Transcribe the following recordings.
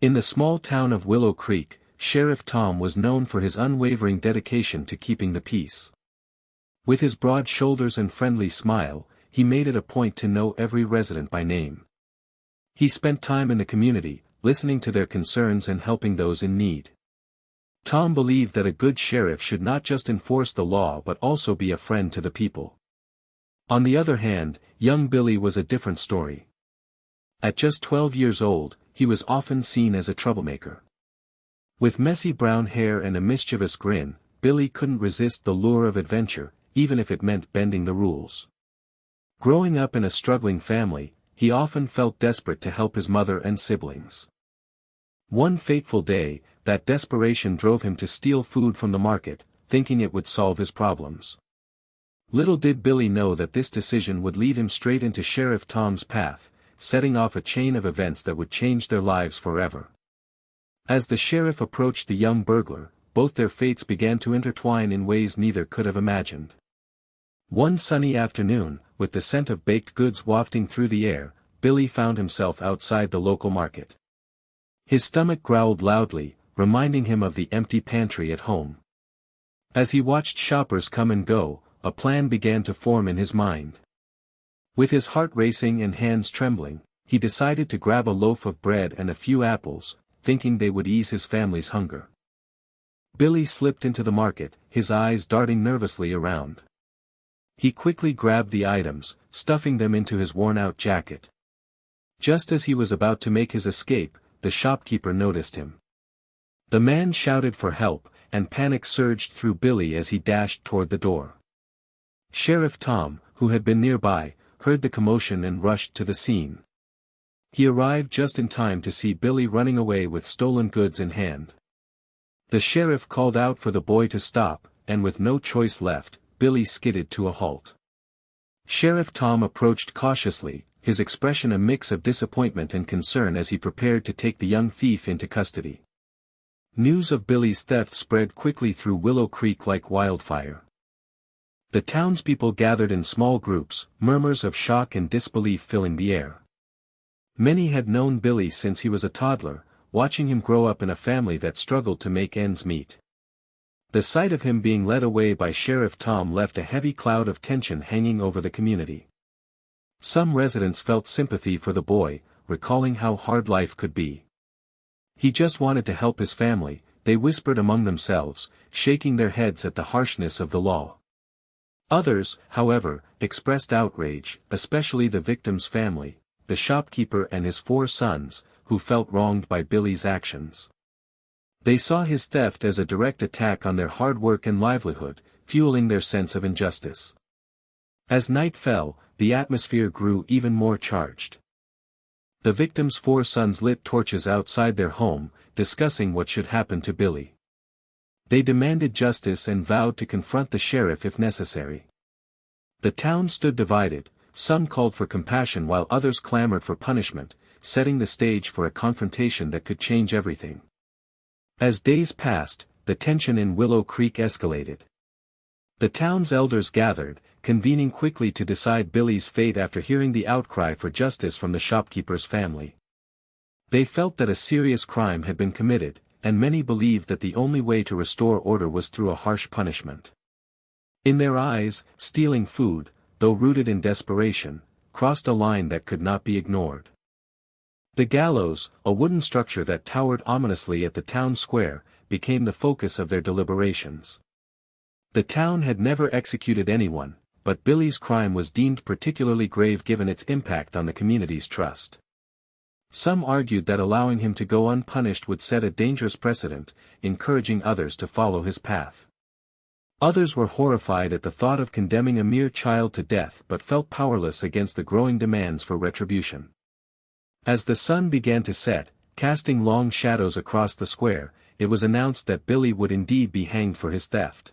In the small town of Willow Creek, Sheriff Tom was known for his unwavering dedication to keeping the peace. With his broad shoulders and friendly smile, he made it a point to know every resident by name. He spent time in the community, listening to their concerns and helping those in need. Tom believed that a good sheriff should not just enforce the law but also be a friend to the people. On the other hand, young Billy was a different story. At just 12 years old, he was often seen as a troublemaker. With messy brown hair and a mischievous grin, Billy couldn't resist the lure of adventure, even if it meant bending the rules. Growing up in a struggling family, he often felt desperate to help his mother and siblings. One fateful day, that desperation drove him to steal food from the market, thinking it would solve his problems. Little did Billy know that this decision would lead him straight into Sheriff Tom's path, setting off a chain of events that would change their lives forever. As the sheriff approached the young burglar, both their fates began to intertwine in ways neither could have imagined. One sunny afternoon, with the scent of baked goods wafting through the air, Billy found himself outside the local market. His stomach growled loudly, reminding him of the empty pantry at home. As he watched shoppers come and go, a plan began to form in his mind. With his heart racing and hands trembling, he decided to grab a loaf of bread and a few apples, thinking they would ease his family's hunger. Billy slipped into the market, his eyes darting nervously around. He quickly grabbed the items, stuffing them into his worn-out jacket. Just as he was about to make his escape, the shopkeeper noticed him. The man shouted for help, and panic surged through Billy as he dashed toward the door. Sheriff Tom, who had been nearby, heard the commotion and rushed to the scene. He arrived just in time to see Billy running away with stolen goods in hand. The sheriff called out for the boy to stop, and with no choice left, Billy skidded to a halt. Sheriff Tom approached cautiously, his expression a mix of disappointment and concern as he prepared to take the young thief into custody. News of Billy's theft spread quickly through Willow Creek like wildfire. The townspeople gathered in small groups, murmurs of shock and disbelief filling the air. Many had known Billy since he was a toddler, watching him grow up in a family that struggled to make ends meet. The sight of him being led away by Sheriff Tom left a heavy cloud of tension hanging over the community. Some residents felt sympathy for the boy, recalling how hard life could be. He just wanted to help his family, they whispered among themselves, shaking their heads at the harshness of the law. Others, however, expressed outrage, especially the victim's family, the shopkeeper and his 4 sons, who felt wronged by Billy's actions. They saw his theft as a direct attack on their hard work and livelihood, fueling their sense of injustice. As night fell, the atmosphere grew even more charged. The victim's 4 sons lit torches outside their home, discussing what should happen to Billy. They demanded justice and vowed to confront the sheriff if necessary. The town stood divided, some called for compassion while others clamored for punishment, setting the stage for a confrontation that could change everything. As days passed, the tension in Willow Creek escalated. The town's elders gathered, convening quickly to decide Billy's fate after hearing the outcry for justice from the shopkeeper's family. They felt that a serious crime had been committed, and many believed that the only way to restore order was through a harsh punishment. In their eyes, stealing food, though rooted in desperation, crossed a line that could not be ignored. The Gallows, a wooden structure that towered ominously at the town square, became the focus of their deliberations. The town had never executed anyone, but Billy's crime was deemed particularly grave given its impact on the community's trust. Some argued that allowing him to go unpunished would set a dangerous precedent, encouraging others to follow his path. Others were horrified at the thought of condemning a mere child to death but felt powerless against the growing demands for retribution. As the sun began to set, casting long shadows across the square, it was announced that Billy would indeed be hanged for his theft.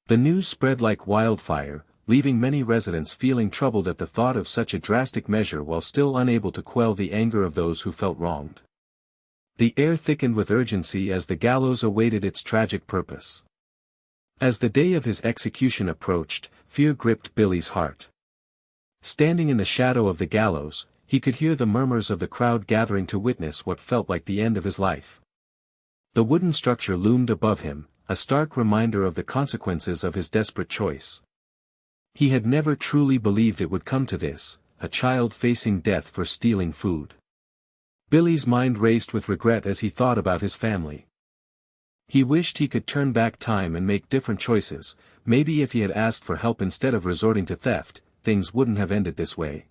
The news spread like wildfire, leaving many residents feeling troubled at the thought of such a drastic measure while still unable to quell the anger of those who felt wronged. The air thickened with urgency as the gallows awaited its tragic purpose. As the day of his execution approached, fear gripped Billy's heart. Standing in the shadow of the gallows, He could hear the murmurs of the crowd gathering to witness what felt like the end of his life. The wooden structure loomed above him, a stark reminder of the consequences of his desperate choice. He had never truly believed it would come to this, a child facing death for stealing food. Billy's mind raced with regret as he thought about his family. He wished he could turn back time and make different choices. Maybe if he had asked for help instead of resorting to theft, things wouldn't have ended this way.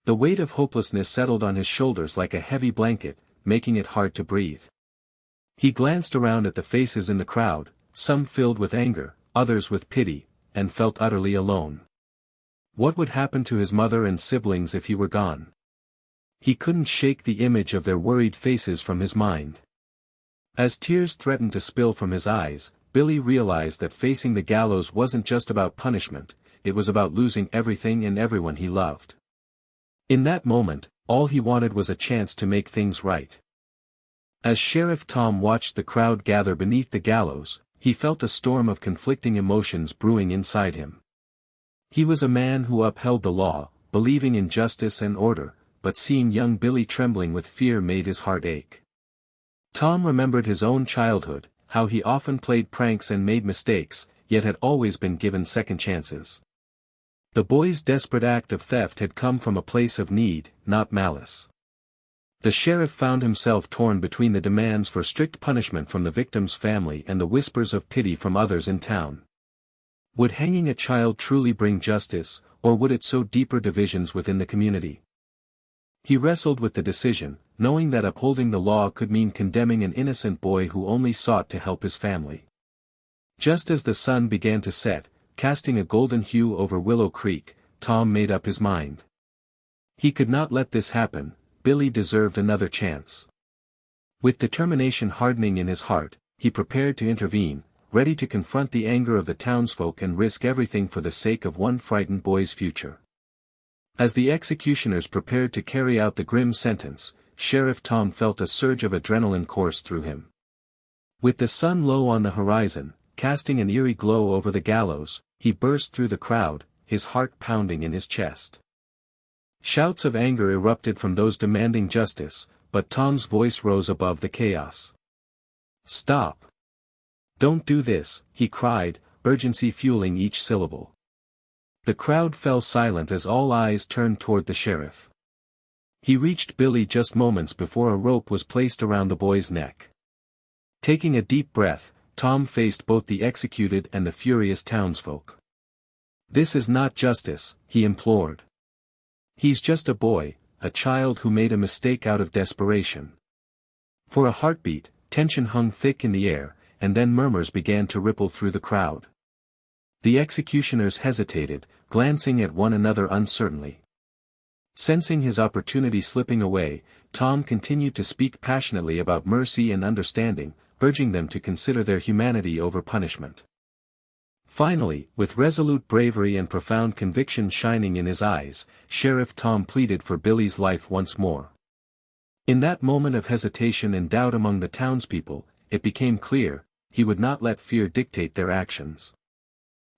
The weight of hopelessness settled on his shoulders like a heavy blanket, making it hard to breathe. He glanced around at the faces in the crowd, some filled with anger, others with pity, and felt utterly alone. What would happen to his mother and siblings if he were gone? He couldn't shake the image of their worried faces from his mind. As tears threatened to spill from his eyes, Billy realized that facing the gallows wasn't just about punishment, it was about losing everything and everyone he loved. In that moment, all he wanted was a chance to make things right. As Sheriff Tom watched the crowd gather beneath the gallows, he felt a storm of conflicting emotions brewing inside him. He was a man who upheld the law, believing in justice and order, but seeing young Billy trembling with fear made his heart ache. Tom remembered his own childhood, how he often played pranks and made mistakes, yet had always been given second chances. The boy's desperate act of theft had come from a place of need, not malice. The sheriff found himself torn between the demands for strict punishment from the victim's family and the whispers of pity from others in town. Would hanging a child truly bring justice, or would it sow deeper divisions within the community? He wrestled with the decision, knowing that upholding the law could mean condemning an innocent boy who only sought to help his family. Just as the sun began to set, casting a golden hue over Willow Creek, Tom made up his mind. He could not let this happen. Billy deserved another chance. With determination hardening in his heart, he prepared to intervene, ready to confront the anger of the townsfolk and risk everything for the sake of one frightened boy's future. As the executioners prepared to carry out the grim sentence, Sheriff Tom felt a surge of adrenaline course through him. With the sun low on the horizon, casting an eerie glow over the gallows, he burst through the crowd, his heart pounding in his chest. Shouts of anger erupted from those demanding justice, but Tom's voice rose above the chaos. "Stop! Don't do this," he cried, urgency fueling each syllable. The crowd fell silent as all eyes turned toward the sheriff. He reached Billy just moments before a rope was placed around the boy's neck. Taking a deep breath, Tom faced both the executed and the furious townsfolk. "This is not justice," he implored. "He's just a boy, a child who made a mistake out of desperation." For a heartbeat, tension hung thick in the air, and then murmurs began to ripple through the crowd. The executioners hesitated, glancing at one another uncertainly. Sensing his opportunity slipping away, Tom continued to speak passionately about mercy and understanding, urging them to consider their humanity over punishment. Finally, with resolute bravery and profound conviction shining in his eyes, Sheriff Tom pleaded for Billy's life once more. In that moment of hesitation and doubt among the townspeople, it became clear, he would not let fear dictate their actions.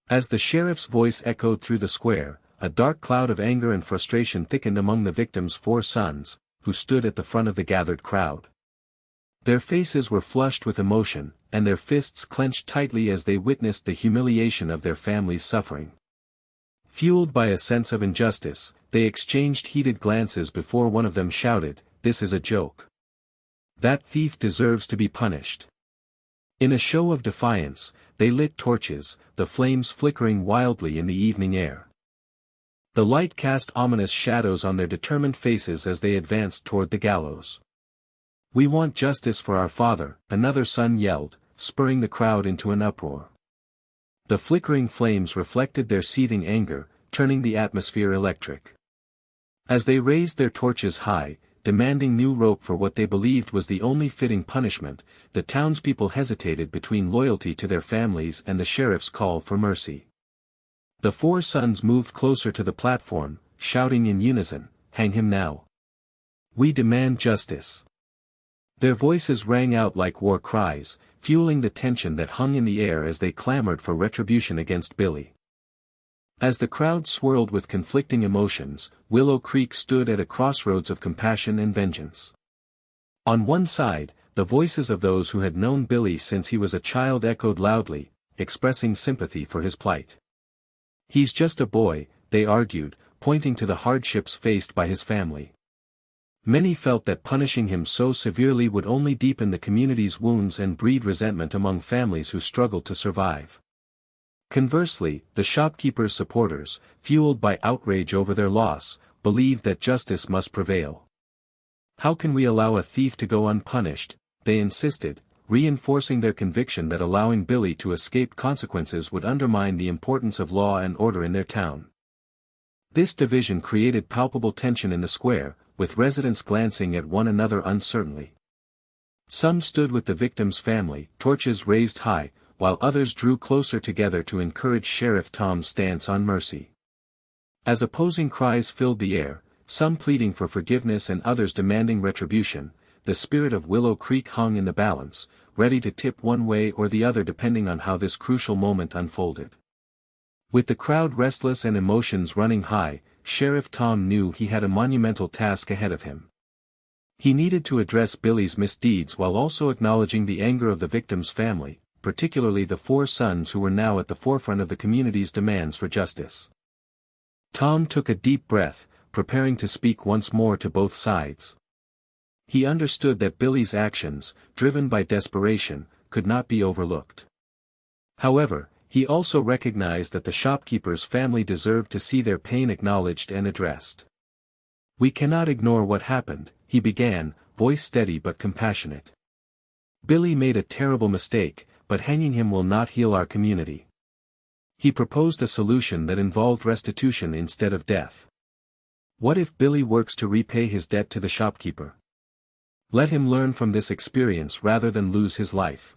As the sheriff's voice echoed through the square, a dark cloud of anger and frustration thickened among the victim's 4 sons, who stood at the front of the gathered crowd. Their faces were flushed with emotion, and their fists clenched tightly as they witnessed the humiliation of their family's suffering. Fueled by a sense of injustice, they exchanged heated glances before one of them shouted, "This is a joke. That thief deserves to be punished." In a show of defiance, they lit torches, the flames flickering wildly in the evening air. The light cast ominous shadows on their determined faces as they advanced toward the gallows. "We want justice for our father," another son yelled, spurring the crowd into an uproar. The flickering flames reflected their seething anger, turning the atmosphere electric. As they raised their torches high, demanding new rope for what they believed was the only fitting punishment, the townspeople hesitated between loyalty to their families and the sheriff's call for mercy. The 4 sons moved closer to the platform, shouting in unison, "Hang him now. We demand justice." Their voices rang out like war cries, fueling the tension that hung in the air as they clamored for retribution against Billy. As the crowd swirled with conflicting emotions, Willow Creek stood at a crossroads of compassion and vengeance. On one side, the voices of those who had known Billy since he was a child echoed loudly, expressing sympathy for his plight. "He's just a boy," they argued, pointing to the hardships faced by his family. Many felt that punishing him so severely would only deepen the community's wounds and breed resentment among families who struggled to survive. Conversely, the shopkeepers' supporters, fueled by outrage over their loss, believed that justice must prevail. "How can we allow a thief to go unpunished?" they insisted, reinforcing their conviction that allowing Billy to escape consequences would undermine the importance of law and order in their town. This division created palpable tension in the square, with residents glancing at one another uncertainly. Some stood with the victim's family, torches raised high, while others drew closer together to encourage Sheriff Tom's stance on mercy. As opposing cries filled the air, some pleading for forgiveness and others demanding retribution, the spirit of Willow Creek hung in the balance, ready to tip one way or the other depending on how this crucial moment unfolded. With the crowd restless and emotions running high, Sheriff Tom knew he had a monumental task ahead of him. He needed to address Billy's misdeeds while also acknowledging the anger of the victim's family, particularly the 4 sons who were now at the forefront of the community's demands for justice. Tom took a deep breath, preparing to speak once more to both sides. He understood that Billy's actions, driven by desperation, could not be overlooked. However, he also recognized that the shopkeeper's family deserved to see their pain acknowledged and addressed. "We cannot ignore what happened," he began, voice steady but compassionate. "Billy made a terrible mistake, but hanging him will not heal our community." He proposed a solution that involved restitution instead of death. "What if Billy works to repay his debt to the shopkeeper? Let him learn from this experience rather than lose his life."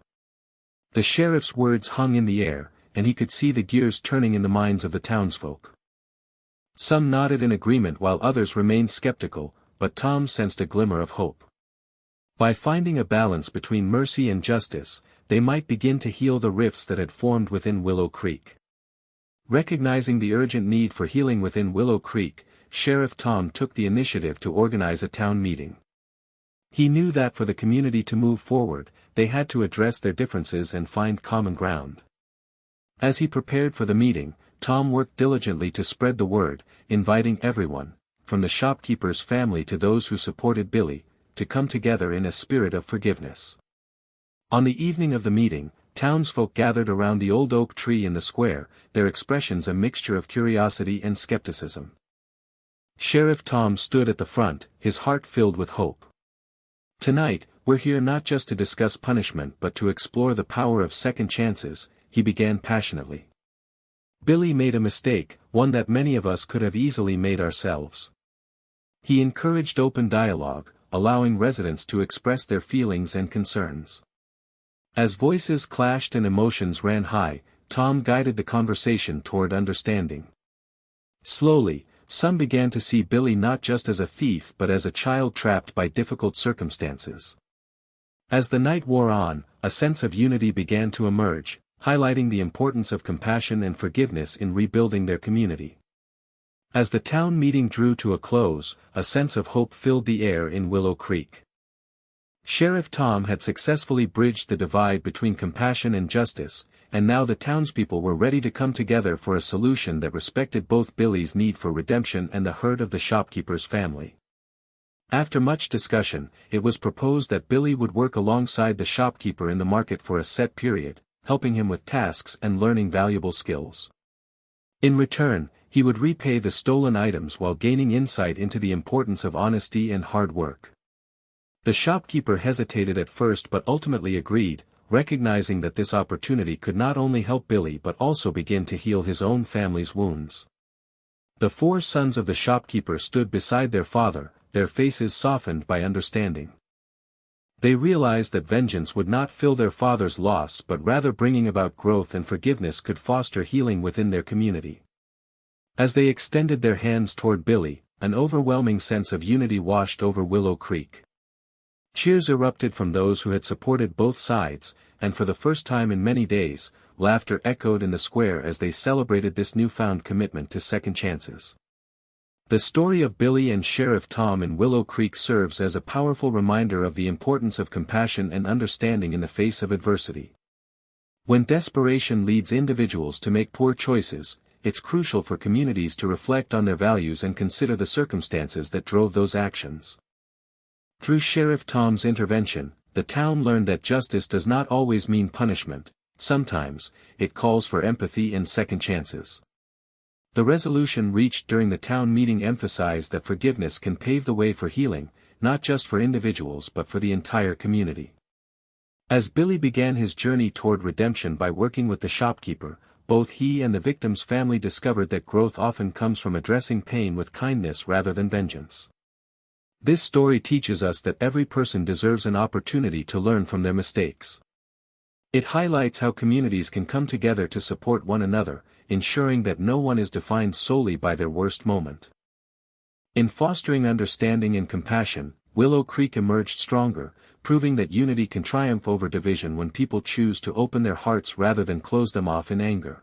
The sheriff's words hung in the air, and he could see the gears turning in the minds of the townsfolk. Some nodded in agreement while others remained skeptical, but Tom sensed a glimmer of hope. By finding a balance between mercy and justice, they might begin to heal the rifts that had formed within Willow Creek. Recognizing the urgent need for healing within Willow Creek, Sheriff Tom took the initiative to organize a town meeting. He knew that for the community to move forward, they had to address their differences and find common ground. As he prepared for the meeting, Tom worked diligently to spread the word, inviting everyone, from the shopkeeper's family to those who supported Billy, to come together in a spirit of forgiveness. On the evening of the meeting, townsfolk gathered around the old oak tree in the square, their expressions a mixture of curiosity and skepticism. Sheriff Tom stood at the front, his heart filled with hope. "Tonight, we're here not just to discuss punishment but to explore the power of second chances," he began passionately. "Billy made a mistake, one that many of us could have easily made ourselves." He encouraged open dialogue, allowing residents to express their feelings and concerns. As voices clashed and emotions ran high, Tom guided the conversation toward understanding. Slowly, some began to see Billy not just as a thief but as a child trapped by difficult circumstances. As the night wore on, a sense of unity began to emerge, highlighting the importance of compassion and forgiveness in rebuilding their community. As the town meeting drew to a close, a sense of hope filled the air in Willow Creek. Sheriff Tom had successfully bridged the divide between compassion and justice, and now the townspeople were ready to come together for a solution that respected both Billy's need for redemption and the hurt of the shopkeeper's family. After much discussion, it was proposed that Billy would work alongside the shopkeeper in the market for a set period, helping him with tasks and learning valuable skills. In return, he would repay the stolen items while gaining insight into the importance of honesty and hard work. The shopkeeper hesitated at first but ultimately agreed, recognizing that this opportunity could not only help Billy but also begin to heal his own family's wounds. The 4 sons of the shopkeeper stood beside their father, their faces softened by understanding. They realized that vengeance would not fill their father's loss but rather bringing about growth and forgiveness could foster healing within their community. As they extended their hands toward Billy, an overwhelming sense of unity washed over Willow Creek. Cheers erupted from those who had supported both sides, and for the first time in many days, laughter echoed in the square as they celebrated this newfound commitment to second chances. The story of Billy and Sheriff Tom in Willow Creek serves as a powerful reminder of the importance of compassion and understanding in the face of adversity. When desperation leads individuals to make poor choices, it's crucial for communities to reflect on their values and consider the circumstances that drove those actions. Through Sheriff Tom's intervention, the town learned that justice does not always mean punishment. Sometimes, it calls for empathy and second chances. The resolution reached during the town meeting emphasized that forgiveness can pave the way for healing, not just for individuals but for the entire community. As Billy began his journey toward redemption by working with the shopkeeper, both he and the victim's family discovered that growth often comes from addressing pain with kindness rather than vengeance. This story teaches us that every person deserves an opportunity to learn from their mistakes. It highlights how communities can come together to support one another, ensuring that no one is defined solely by their worst moment. In fostering understanding and compassion, Willow Creek emerged stronger, proving that unity can triumph over division when people choose to open their hearts rather than close them off in anger.